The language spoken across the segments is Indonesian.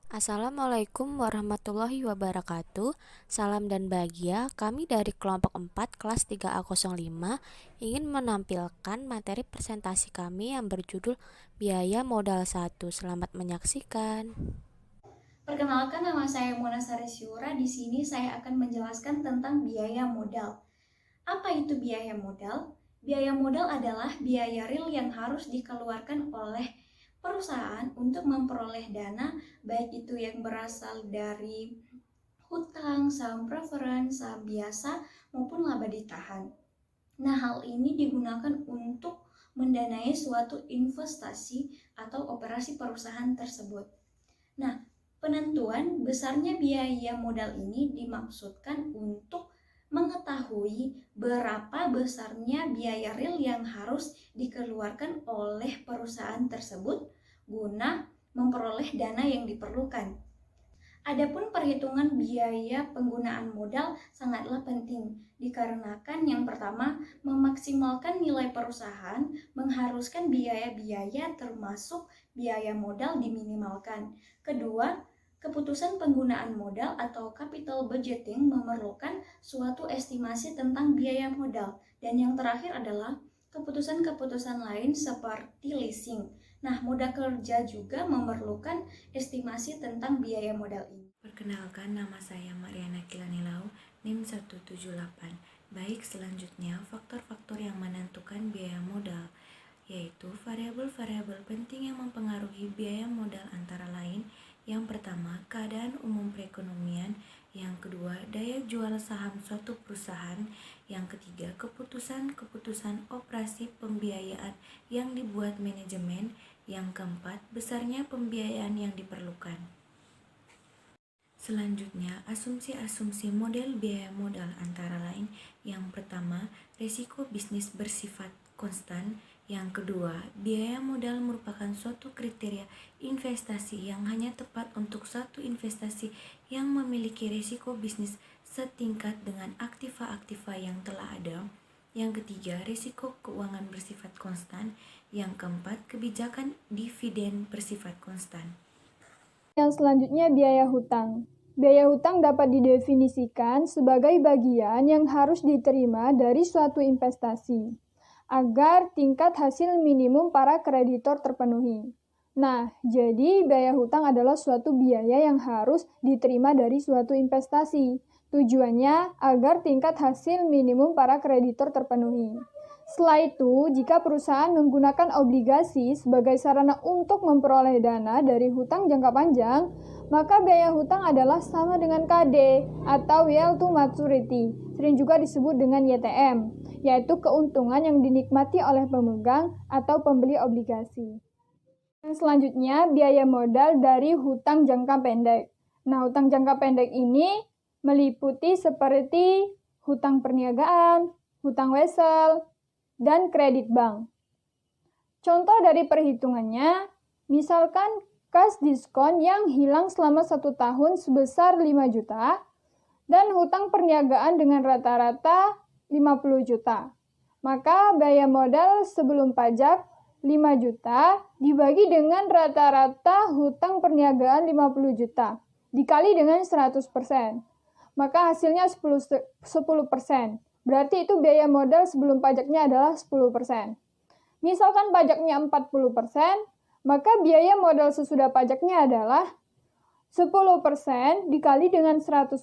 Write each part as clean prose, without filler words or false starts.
Assalamualaikum warahmatullahi wabarakatuh. Salam dan bahagia. Kami dari kelompok 4 kelas 3A05 ingin menampilkan materi presentasi kami yang berjudul Biaya Modal 1. Selamat menyaksikan. Perkenalkan, nama saya Mona Sarisyura. Di sini saya akan menjelaskan tentang biaya modal. Apa itu biaya modal? Biaya modal adalah biaya real yang harus dikeluarkan oleh perusahaan untuk memperoleh dana, baik itu yang berasal dari hutang, saham preferen, saham biasa, maupun laba ditahan. Nah, hal ini digunakan untuk mendanai suatu investasi atau operasi perusahaan tersebut. Nah, penentuan besarnya biaya modal ini dimaksudkan untuk mengetahui berapa besarnya biaya real yang harus dikeluarkan oleh perusahaan tersebut guna memperoleh dana yang diperlukan. Adapun perhitungan biaya penggunaan modal sangatlah penting, dikarenakan yang pertama, memaksimalkan nilai perusahaan mengharuskan biaya-biaya termasuk biaya modal diminimalkan. Kedua, keputusan penggunaan modal atau capital budgeting memerlukan suatu estimasi tentang biaya modal. Dan yang terakhir adalah keputusan-keputusan lain seperti leasing. Nah, modal kerja juga memerlukan estimasi tentang biaya modal ini. Perkenalkan, nama saya Mariana Kilanilau, NIM 178. Baik, selanjutnya faktor-faktor yang menentukan biaya modal, yaitu variabel-variabel penting yang mempengaruhi biaya modal antara lain. Yang pertama, keadaan umum perekonomian. Yang kedua, daya jual saham suatu perusahaan. Yang ketiga, keputusan-keputusan operasi pembiayaan yang dibuat manajemen. Yang keempat, besarnya pembiayaan yang diperlukan. Selanjutnya, asumsi-asumsi model biaya modal antara lain. Yang pertama, risiko bisnis bersifat konstan. Yang kedua, biaya modal merupakan suatu kriteria investasi yang hanya tepat untuk satu investasi yang memiliki risiko bisnis setingkat dengan aktiva-aktiva yang telah ada. Yang ketiga, risiko keuangan bersifat konstan. Yang keempat, kebijakan dividen bersifat konstan. Yang selanjutnya biaya hutang. Biaya hutang dapat didefinisikan sebagai bagian yang harus diterima dari suatu investasi agar tingkat hasil minimum para kreditor terpenuhi. Nah, jadi biaya hutang adalah suatu biaya yang harus diterima dari suatu investasi. Tujuannya agar tingkat hasil minimum para kreditor terpenuhi. Setelah itu, jika perusahaan menggunakan obligasi sebagai sarana untuk memperoleh dana dari hutang jangka panjang, maka biaya hutang adalah sama dengan KD atau yield to maturity, sering juga disebut dengan YTM, yaitu keuntungan yang dinikmati oleh pemegang atau pembeli obligasi. Yang selanjutnya, biaya modal dari hutang jangka pendek. Nah, hutang jangka pendek ini meliputi seperti hutang perniagaan, hutang wesel, dan kredit bank. Contoh dari perhitungannya, misalkan kas diskon yang hilang selama 1 tahun sebesar 5 juta, dan hutang perniagaan dengan rata-rata 50 juta. Maka biaya modal sebelum pajak 5 juta dibagi dengan rata-rata hutang perniagaan 50 juta, dikali dengan 100%. Maka hasilnya 10%. Berarti itu biaya modal sebelum pajaknya adalah 10%. Misalkan pajaknya 40%, maka biaya modal sesudah pajaknya adalah 10% dikali dengan 100%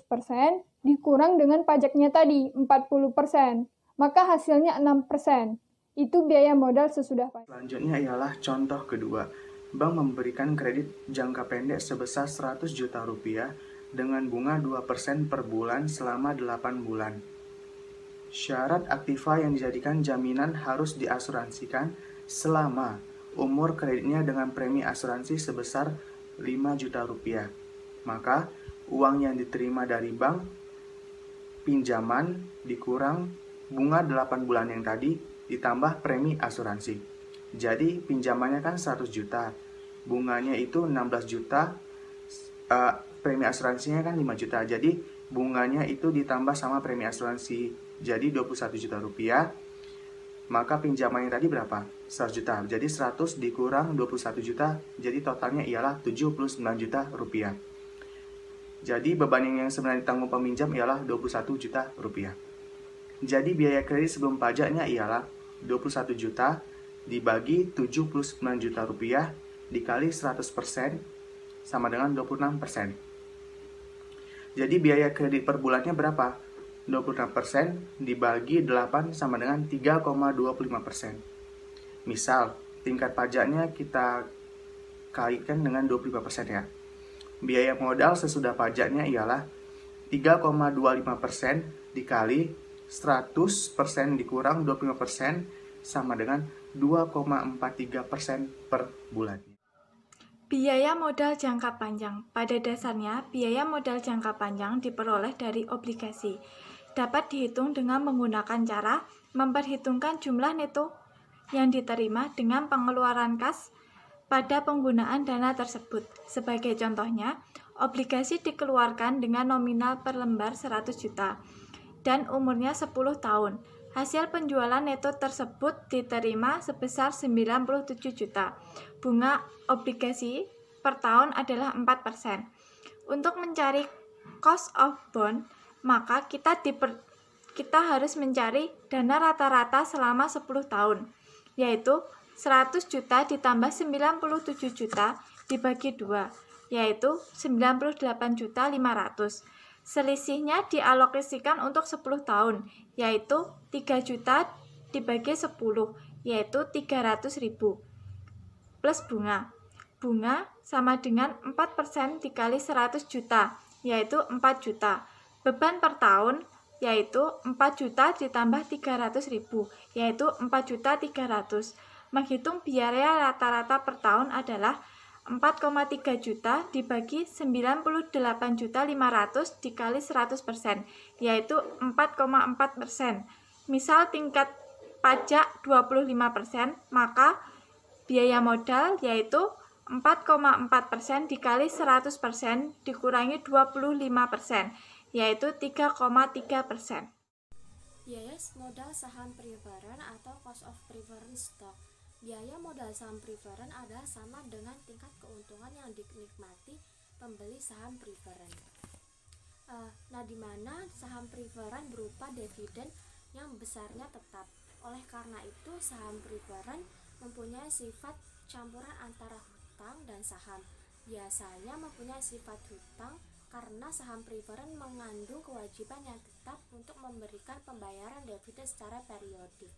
dikurang dengan pajaknya tadi, 40%. Maka hasilnya 6%. Itu biaya modal sesudah pajak. Selanjutnya ialah contoh kedua. Bank memberikan kredit jangka pendek sebesar 100 juta rupiah dengan bunga 2% per bulan selama 8 bulan. Syarat aktiva yang dijadikan jaminan harus diasuransikan selama umur kreditnya dengan premi asuransi sebesar 5 juta rupiah. Maka, uang yang diterima dari bank, pinjaman dikurang bunga 8 bulan yang tadi, ditambah premi asuransi. Jadi, pinjamannya kan 100 juta, bunganya itu 16 juta, premi asuransinya kan 5 juta. Jadi, bunganya itu ditambah sama premi asuransi, jadi 21 juta rupiah. Maka pinjamannya tadi berapa? 100 juta. Jadi 100 dikurang 21 juta, jadi totalnya ialah 79 juta rupiah. Jadi beban yang sebenarnya ditanggung peminjam ialah 21 juta rupiah. Jadi biaya kredit sebelum pajaknya ialah 21 juta dibagi 79 juta rupiah dikali 100% sama dengan 26%. Jadi biaya kredit per bulannya berapa? 26% dibagi 8 sama dengan 3,25%. Misal, tingkat pajaknya kita kaitkan dengan 25% ya. Biaya modal sesudah pajaknya ialah 3,25% dikali 100% dikurang 25% sama dengan 2,43% per bulannya. Biaya modal jangka panjang. Pada dasarnya, biaya modal jangka panjang diperoleh dari obligasi. Dapat dihitung dengan menggunakan cara memperhitungkan jumlah neto yang diterima dengan pengeluaran kas pada penggunaan dana tersebut. Sebagai contohnya, obligasi dikeluarkan dengan nominal per lembar 100 juta dan umurnya 10 tahun. Hasil penjualan neto tersebut diterima sebesar 97 juta. Bunga obligasi per tahun adalah 4%. Untuk mencari cost of bond, maka kita harus mencari dana rata-rata selama 10 tahun, yaitu 100 juta ditambah 97 juta dibagi 2, yaitu 98.500.000. Selisihnya dialokasikan untuk 10 tahun, yaitu 3 juta dibagi 10, yaitu 300.000. Plus bunga. Bunga sama dengan 4% dikali 100 juta, yaitu 4 juta. Beban per tahun, yaitu 4 juta ditambah 300.000, yaitu 4.300.000. Menghitung biaya rata-rata per tahun adalah 4,3 juta dibagi 98.500 dikali 100%, yaitu 4,4%. Misal tingkat pajak 25%, maka biaya modal yaitu 4,4% dikali 100% dikurangi 25%, yaitu 3,3%. Biaya modal saham preferred atau cost of preferred stock. Biaya modal saham preferred adalah sama dengan tingkat keuntungan yang dinikmati pembeli saham preferred. Di mana saham preferred berupa dividen yang besarnya tetap. Oleh karena itu, saham preferred mempunyai sifat campuran antara hutang dan saham. Biasanya mempunyai sifat hutang karena saham preferred mengandung kewajiban yang tetap untuk memberikan pembayaran dividen secara periodik.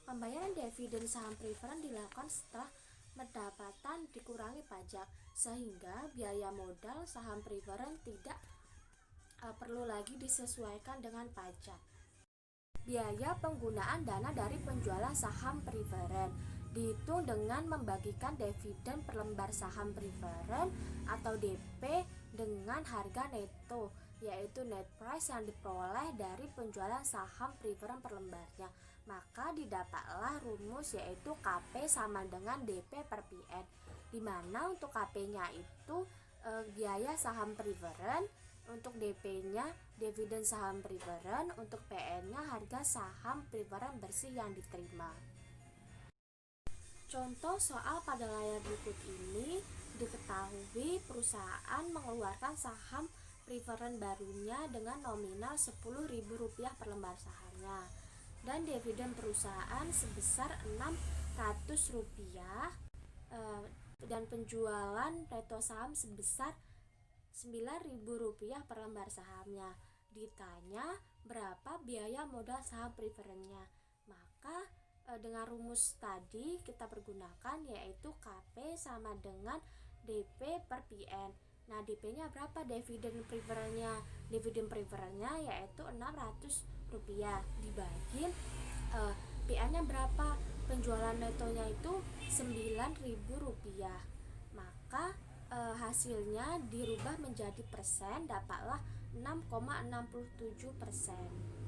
Pembayaran dividen saham preferred dilakukan setelah pendapatan dikurangi pajak, sehingga biaya modal saham preferred tidak perlu lagi disesuaikan dengan pajak. Biaya penggunaan dana dari penjualan saham preferred dihitung dengan membagikan dividen per lembar saham preferred atau DP dengan harga neto, yaitu net price yang diperoleh dari penjualan saham preferred per lembarnya. Maka didapatlah rumus yaitu KP sama dengan DP per PN, di mana untuk KP-nya itu biaya saham preferred, untuk DP-nya dividen saham preferred, untuk PN-nya harga saham preferred bersih yang diterima. Contoh soal pada layar berikut ini, diketahui perusahaan mengeluarkan saham preferred barunya dengan nominal Rp10.000 per lembar sahamnya, dan dividen perusahaan sebesar Rp600 dan penjualan neto saham sebesar Rp9.000 per lembar sahamnya. Ditanya berapa biaya modal saham preferrednya, maka dengan rumus tadi kita pergunakan, yaitu KP sama dengan DP per PN. DP-nya berapa dividen preferrednya? Dividen preferrednya yaitu Rp600 dibagi PN-nya berapa? Penjualan netonya itu Rp9.000. Maka hasilnya dirubah menjadi persen, dapatlah 6,67%.